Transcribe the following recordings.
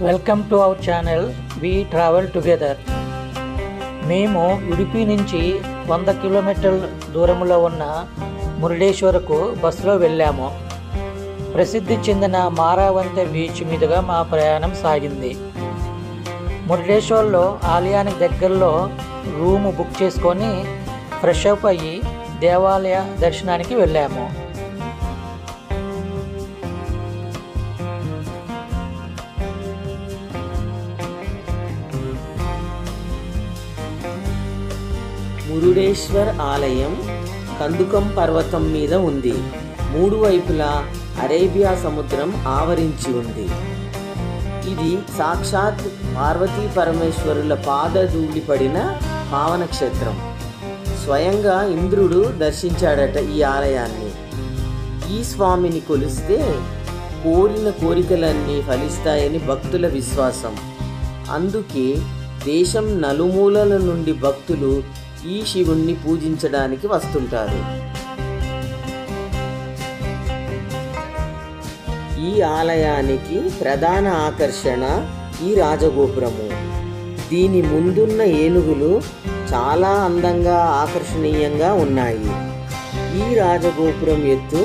Welcome to our channel we travel together. మేము ఉడిపి నుంచి 100 కిలోమీటర్ల దూరంలో ఉన్న మురుడేశ్వర్కు బస్సులో వెళ్ళాము. ప్రసిద్ధి చెందిన మారావంతె బీచ్ మీదుగా మా ప్రయాణం సాగింది. మురుడేశ్వర్లో ఆలయానికి దగ్గరలో రూము బుక్ చేసుకొని ఫ్రెష్ అప్ అయ్యి దేవాలయ దర్శనానికి వెళ్ళాము. మురుడేశ్వర్ ఆలయం కందుకం పర్వతం మీద ఉంది. 3 వైపులా అరేబియా సముద్రం ఆవరించి ఉంది. ఇది సాక్షాత్ పార్వతీ పరమేశ్వరుల పాదధూళి పడిన పావన క్షేత్రం. స్వయంగా ఇంద్రుడు దర్శించాడట ఈ ఆలయాన్ని. ఈ స్వామిని కొలిస్తే కోరిన కోరికలన్నీ ఫలిస్తాయని భక్తుల విశ్వాసం. అందుకే దేశం నలుమూలల నుండి భక్తులు ఈ శివుణ్ణి పూజించడానికి వస్తుంటారు. ఈ ఆలయానికి ప్రధాన ఆకర్షణ ఈ రాజగోపురము. దీని ముందున్న ఏనుగులు చాలా అందంగా ఆకర్షణీయంగా ఉన్నాయి. ఈ రాజగోపురం ఎత్తు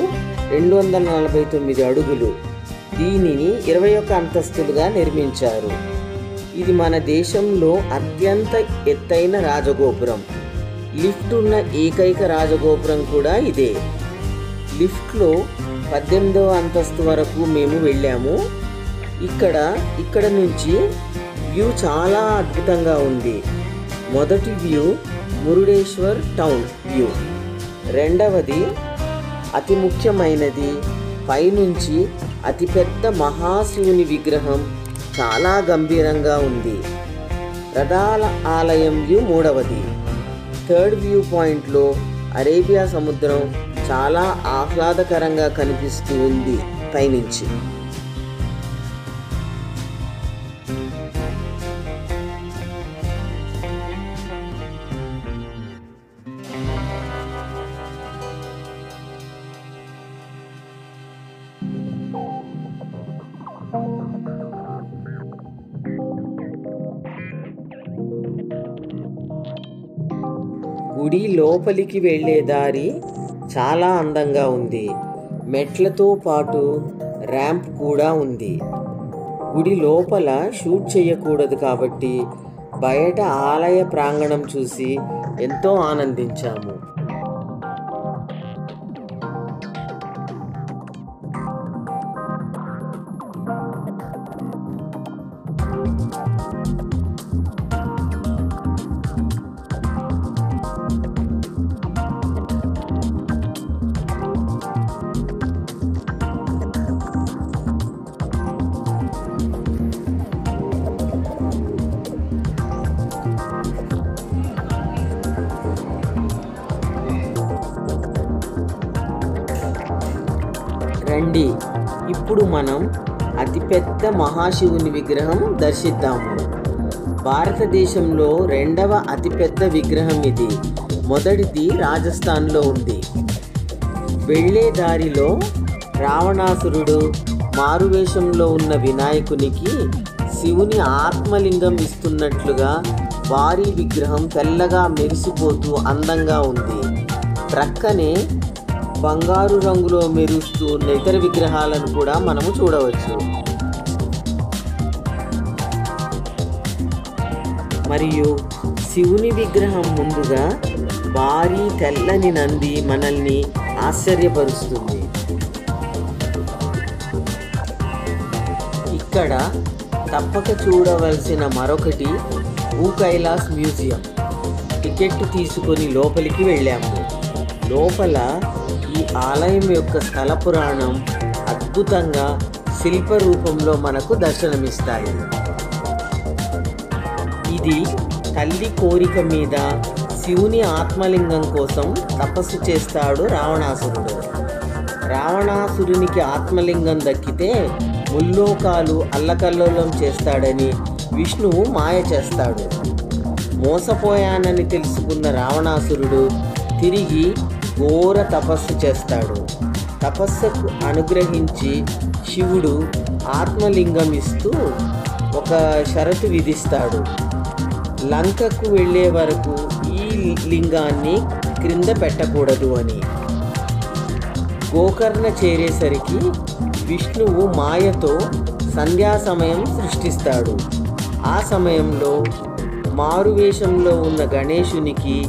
249 అడుగులు. దీనిని 21 అంతస్తులుగా నిర్మించారు. ఇది మన దేశంలో అత్యంత ఎత్తైన రాజగోపురం. లిఫ్ట్ ఉన్న ఏకైక రాజగోపురం కూడా ఇదే. లిఫ్ట్లో 18వ అంతస్తు వరకు మేము వెళ్ళాము. ఇక్కడ నుంచి వ్యూ చాలా అద్భుతంగా ఉంది. మొదటి వ్యూ మురుడేశ్వర్ టౌన్ వ్యూ. రెండవది అతి ముఖ్యమైనది, పైనుంచి అతిపెద్ద మహాశివుని విగ్రహం చాలా గంభీరంగా ఉంది. ప్రధాన ఆలయం వ్యూ మూడవది. థర్డ్ వ్యూ పాయింట్లో అరేబియా సముద్రం చాలా ఆహ్లాదకరంగా కనిపిస్తూ ఉంది పైనుంచి. గుడి లోపలికి వెళ్ళే దారి చాలా అందంగా ఉంది. మెట్లతో పాటు ర్యాంప్ కూడా ఉంది. గుడి లోపల షూట్ చేయకూడదు కాబట్టి బయట ఆలయ ప్రాంగణం చూసి ఎంతో ఆనందించాము. రండి, ఇప్పుడు మనం అతిపెద్ద మహాశివుని విగ్రహం దర్శిద్దాము. భారతదేశంలో 2వ అతిపెద్ద విగ్రహం ఇది. మొదటిది రాజస్థాన్లో ఉంది. వెళ్ళే దారిలో రావణాసురుడు మారువేషంలో ఉన్న వినాయకునికి శివుని ఆత్మలింగం ఇస్తున్నట్లుగా భారీ విగ్రహం తెల్లగా మెరిసిపోతూ అందంగా ఉంది. ప్రక్కనే బంగారు రంగులో మెరుస్తూ ఉన్న ఇతర విగ్రహాలను కూడా మనము చూడవచ్చు. మరియు శివుని విగ్రహం ముందుగా భారీ తెల్లని నంది మనల్ని ఆశ్చర్యపరుస్తుంది. ఇక్కడ తప్పక చూడవలసిన మరొకటి భూ కైలాస్ మ్యూజియం. టికెట్ తీసుకొని లోపలికి వెళ్ళాము. లోపల ఈ ఆలయం యొక్క స్థల పురాణం అద్భుతంగా శిల్ప రూపంలో మనకు దర్శనమిస్తాయి. ఇది తల్లి కోరిక మీద శివుని ఆత్మలింగం కోసం తపస్సు చేస్తాడు రావణాసురుడు. రావణాసురునికి ఆత్మలింగం దక్కితే ముల్లోకాలు అల్లకల్లోలం చేస్తాడని విష్ణువు మాయ చేస్తాడు. మోసపోయానని తెలుసుకున్న రావణాసురుడు తిరిగి ఘోర తపస్సు చేస్తాడు. తపస్సుకు అనుగ్రహించి శివుడు ఆత్మలింగం ఇస్తూ ఒక షరతు విధిస్తాడు. లంకకు వెళ్ళే వరకు ఈ లింగాన్ని క్రింద పెట్టకూడదు అని. గోకర్ణ చేరేసరికి విష్ణువు మాయతో సంధ్యా సమయం సృష్టిస్తాడు. ఆ సమయంలో మారువేషంలో ఉన్న గణేశునికి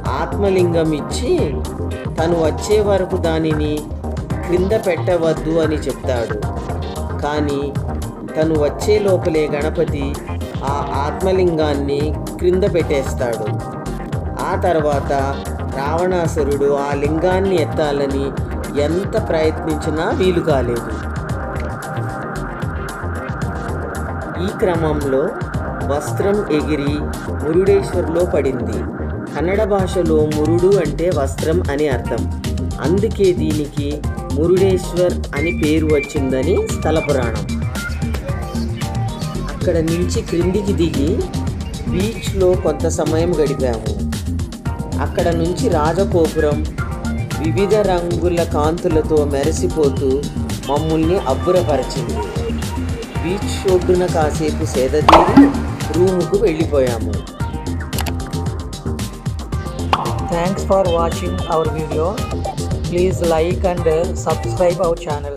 ఆత్మలింగం ఇచ్చి తను వచ్చే వరకు దానిని క్రింద పెట్టవద్దు అని చెప్తాడు. కానీ తను వచ్చే లోపలే గణపతి ఆ ఆత్మలింగాన్ని క్రింద పెట్టేస్తాడు. ఆ తర్వాత రావణాసురుడు ఆ లింగాన్ని ఎత్తాలని ఎంత ప్రయత్నించినా వీలు కాలేదు. ఈ క్రమంలో వస్త్రం ఎగిరి మురుడేశ్వర్లో పడింది. కన్నడ భాషలో మురుడు అంటే వస్త్రం అని అర్థం. అందుకే దీనికి మురుడేశ్వర్ అని పేరు వచ్చిందని స్థల పురాణం. అక్కడ నుంచి క్రిందికి దిగి బీచ్లో కొంత సమయం గడిపాము. అక్కడ నుంచి రాజగోపురం వివిధ రంగుల కాంతులతో మెరిసిపోతూ మమ్మల్ని అబ్బురపరిచింది. బీచ్ ఒడ్డున కాసేపు సేదతీరి రూముకు వెళ్ళిపోయాము. Thanks for watching our video. Please like and subscribe our channel.